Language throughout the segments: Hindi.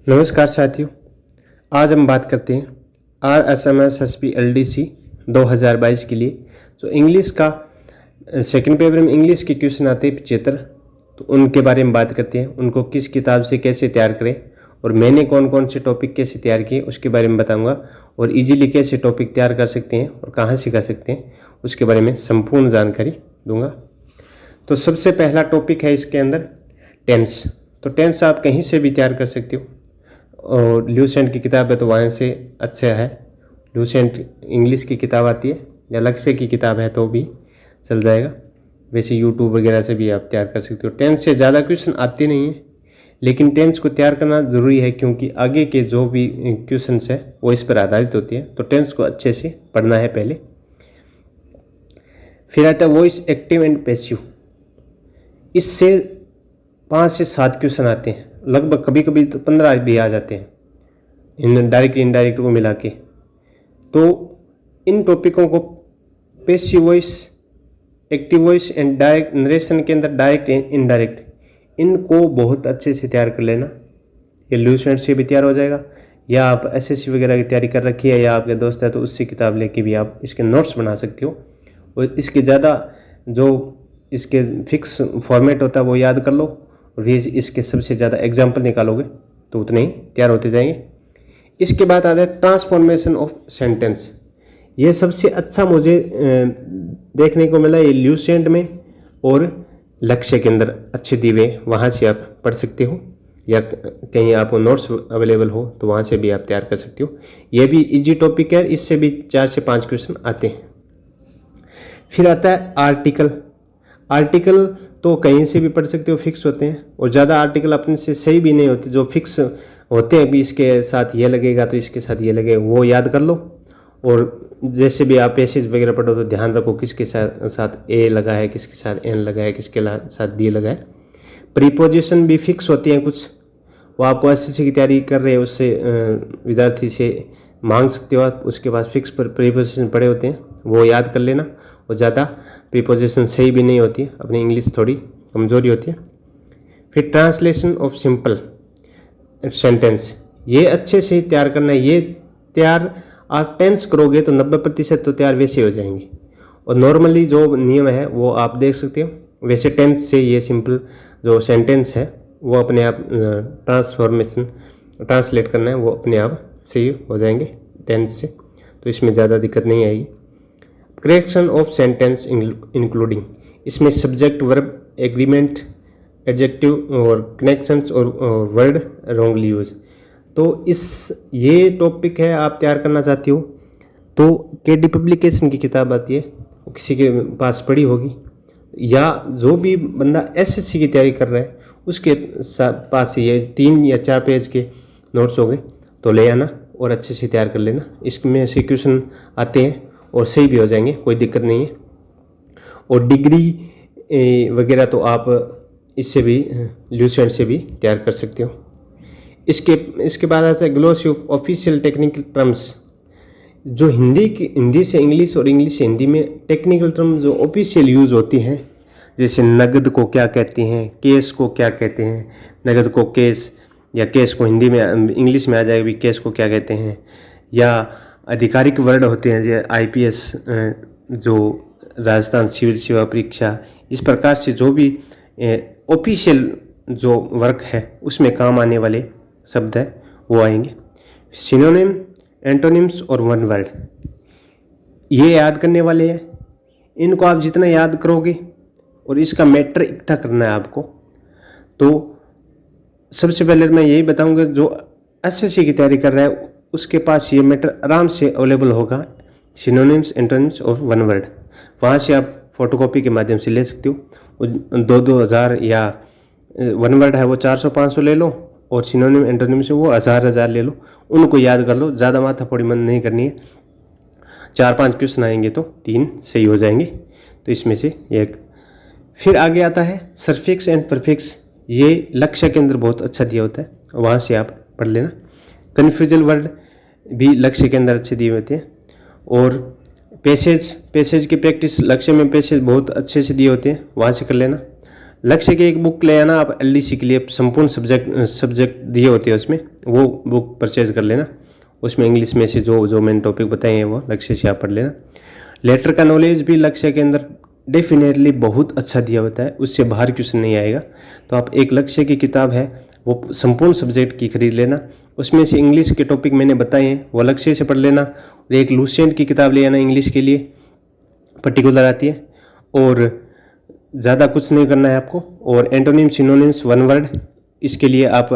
नमस्कार साथियों, आज हम बात करते हैं RSMSSP LDC 2022 के लिए। तो इंग्लिश का सेकंड पेपर में इंग्लिश के क्वेश्चन आते हैं 75, तो उनके बारे में बात करते हैं। उनको किस किताब से कैसे तैयार करें और मैंने कौन कौन से टॉपिक कैसे तैयार किए उसके बारे में बताऊंगा, और इजीली कैसे टॉपिक तैयार कर सकते हैं और कहाँ से कर सकते हैं उसके बारे में संपूर्ण जानकारी दूंगा। तो सबसे पहला टॉपिक है इसके अंदर टेंस। तो टेंस आप कहीं से भी तैयार कर सकते हो, और ल्यूसेंट की किताब है तो वहाँ से अच्छा है। ल्यूसेंट इंग्लिश की किताब आती है या लक्ष्य की किताब है तो भी चल जाएगा। वैसे यूट्यूब वगैरह से भी आप तैयार कर सकते हो। टेंस से ज़्यादा क्वेश्चन आते नहीं हैं, लेकिन टेंस को तैयार करना ज़रूरी है क्योंकि आगे के जो भी क्वेश्चन है वो इस पर आधारित होती है। तो टेंस को अच्छे से पढ़ना है पहले। फिर आता है वॉइस एक्टिव एंड पैसिव। इससे 5 से 7 क्वेश्चन आते हैं, लगभग कभी कभी तो 15 भी आ जाते हैं इन डायरेक्ट इनडायरेक्ट को मिला के। तो इन टॉपिकों को passive voice, active voice and direct narration के अंदर डायरेक्ट इनडायरेक्ट, इनको बहुत अच्छे से तैयार कर लेना। ये ल्यूसेंट से भी तैयार हो जाएगा, या आप SSC वगैरह की तैयारी कर रखी है या आपके दोस्त है तो उससे किताब लेके भी आप इसके नोट्स बना सकते हो। और इसके ज़्यादा जो इसके फिक्स फॉर्मेट होता है वो याद कर लो, और फिर इसके सबसे ज़्यादा एग्जाम्पल निकालोगे तो उतने ही तैयार होते जाएंगे। इसके बाद आता है ट्रांसफॉर्मेशन ऑफ सेंटेंस। ये सबसे अच्छा मुझे देखने को मिला, ये ल्यूसेंट में और लक्ष्य के अंदर अच्छे दिए हुए, वहाँ से आप पढ़ सकते हो, या कहीं आपको नोट्स अवेलेबल हो तो वहाँ से भी आप तैयार कर सकते हो। ये भी इजी टॉपिक है, इससे भी 4 से 5 क्वेश्चन आते हैं। फिर आता है आर्टिकल। आर्टिकल तो कहीं से भी पढ़ सकते हो, फिक्स होते हैं, और ज़्यादा आर्टिकल अपने से सही भी नहीं होते। जो फिक्स होते हैं भी इसके साथ ये लगेगा तो इसके साथ ये लगेगा, वो याद कर लो। और जैसे भी आप पैसेज वगैरह पढ़ो तो ध्यान रखो किसके साथ ए लगा है, किसके साथ एन लगा है, किसके साथ डी लगा है। प्रीपोजिशन भी फिक्स होती हैं कुछ, वो आपको SSC की तैयारी कर रहे हैं उससे विद्यार्थी से मांग सकते हो आप, उसके पास फिक्स प्रीपोजिशन पड़े होते हैं, वो याद कर लेना। और ज़्यादा प्रीपोजिशन सही भी नहीं होती है, अपनी इंग्लिश थोड़ी कमज़ोरी होती है। फिर ट्रांसलेशन ऑफ सिंपल सेंटेंस, ये अच्छे से तैयार करना है। ये तैयार आप टेंस करोगे तो 90% तो तैयार वैसे हो जाएंगे, और नॉर्मली जो नियम है वो आप देख सकते हो। वैसे टेंस से ये सिंपल जो सेंटेंस है वो अपने आप ट्रांसलेट करना है, वो अपने आप सही हो जाएंगे टेंस से, तो इसमें ज़्यादा दिक्कत नहीं आएगी। करेक्शन ऑफ सेंटेंस इंक्लूडिंग, इसमें सब्जेक्ट, वर्ब, एग्रीमेंट, एडजेक्टिव और कनेक्शंस और वर्ड रॉन्गली यूज। तो ये टॉपिक है, आप तैयार करना चाहती हो तो KD पब्लिकेशन की किताब आती है, वो किसी के पास पड़ी होगी, या जो भी बंदा SSC की तैयारी कर रहा है उसके पास ये 3 या 4 पेज के नोट्स हो गए तो ले आना और अच्छे से तैयार कर लेना। इसमें से क्वेश्चन आते हैं और सही भी हो जाएंगे, कोई दिक्कत नहीं है। और डिग्री वगैरह तो आप इससे भी ल्यूसेंट से भी तैयार कर सकते हो। इसके बाद आता है glossy of official technical terms. जो हिंदी से इंग्लिश और इंग्लिश से हिंदी में टेक्निकल टर्म जो ऑफिशियल यूज़ होती हैं, जैसे नगद को क्या कहते हैं, केस को क्या कहते हैं, नगद को केस, या केस को हिंदी में इंग्लिश में आ जाएगा भी केस को क्या कहते हैं, या आधिकारिक वर्ड होते हैं जैसे IPS, जो राजस्थान सिविल सेवा परीक्षा, इस प्रकार से जो भी ऑफिशियल जो वर्क है उसमें काम आने वाले शब्द है वो आएंगे। सिनोनिम, एंटोनिम्स और वन वर्ड, ये याद करने वाले हैं। इनको आप जितना याद करोगे, और इसका मैटर इकट्ठा करना है आपको। तो सबसे पहले मैं यही बताऊंगा, जो SSC की तैयारी कर रहा है उसके पास ये मैटर आराम से अवेलेबल होगा, सिनोनिम्स, एंटोनिम्स और वन वर्ड। वहाँ से आप फोटोकॉपी के माध्यम से ले सकते हो। 2-2 हज़ार, या वन वर्ड है वो 400-500 ले लो, और सिनोनिम एंटोनिम से वो 1000 ले लो। उनको याद कर लो, ज़्यादा माथापड़ी मन नहीं करनी है। 4-5 क्वेश्चन आएंगे तो 3 सही हो जाएंगे, तो इसमें से एक। फिर आगे आता है सफिक्स एंड प्रीफिक्स, ये लक्ष्य के अंदर बहुत अच्छा दिया होता है, वहाँ से आप पढ़ लेना। कन्फ्यूजल वर्ड भी लक्ष्य के अंदर अच्छे दिए होते हैं। और पैसेज की प्रैक्टिस लक्ष्य में पैसेज बहुत अच्छे से दिए होते हैं, वहाँ से कर लेना। लक्ष्य की एक बुक ले आना आप एलडीसी के लिए, संपूर्ण सब्जेक्ट दिए होते हैं उसमें, वो बुक परचेज कर लेना। उसमें इंग्लिश में से जो मैंने टॉपिक बताए हैं वो लक्ष्य से आप पढ़ लेना। लेटर का नॉलेज भी लक्ष्य के अंदर डेफिनेटली बहुत अच्छा दिया होता है, उससे बाहर क्वेश्चन नहीं आएगा। तो आप एक लक्ष्य की किताब है वो संपूर्ण सब्जेक्ट की खरीद लेना, उसमें से इंग्लिश के टॉपिक मैंने बताए हैं वो लक्ष्य से पढ़ लेना। और एक लुसेंट की किताब ले आना, इंग्लिश के लिए पर्टिकुलर आती है, और ज़्यादा कुछ नहीं करना है आपको। और एंटोनिम सिनोनिम्स वन वर्ड, इसके लिए आप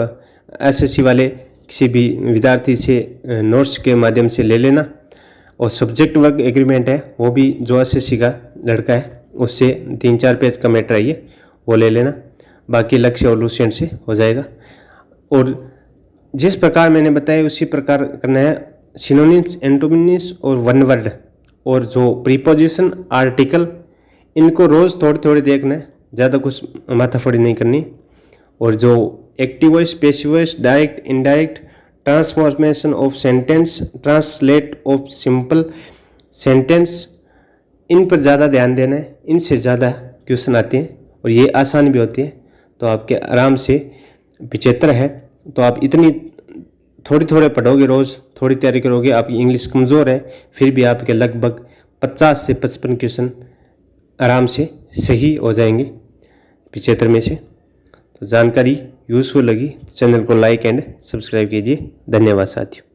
एसएससी वाले किसी भी विद्यार्थी से नोट्स के माध्यम से ले लेना। और सब्जेक्ट वर्क एग्रीमेंट है वो भी जो एसएससी का लड़का है उससे 3-4 पेज का मैटर है ये, वो ले लेना। बाकी लक्ष्य और लुसेंट से हो जाएगा। और जिस प्रकार मैंने बताया उसी प्रकार करना है। सिनोनिम्स, एंटोनिम्स और वन वर्ड और जो प्रीपोजिशन, आर्टिकल, इनको रोज़ थोड़ी थोड़ी देखना है, ज़्यादा कुछ माथाफड़ी नहीं करनी। और जो active voice, passive voice, direct, indirect, transformation of sentence, translate of simple sentence, इन पर ज़्यादा ध्यान देना है। इनसे ज़्यादा क्वेश्चन आते हैं और ये आसान भी होती है, तो आपके आराम से 75 है। तो आप इतनी थोड़ी थोड़े पढ़ोगे, रोज़ थोड़ी तैयारी करोगे, आपकी इंग्लिश कमज़ोर है फिर भी आपके लगभग 50 से 55 क्वेश्चन आराम से सही हो जाएंगे 75 में से। तो जानकारी यूज़फुल लगी तो चैनल को लाइक एंड सब्सक्राइब कीजिए। धन्यवाद साथियों।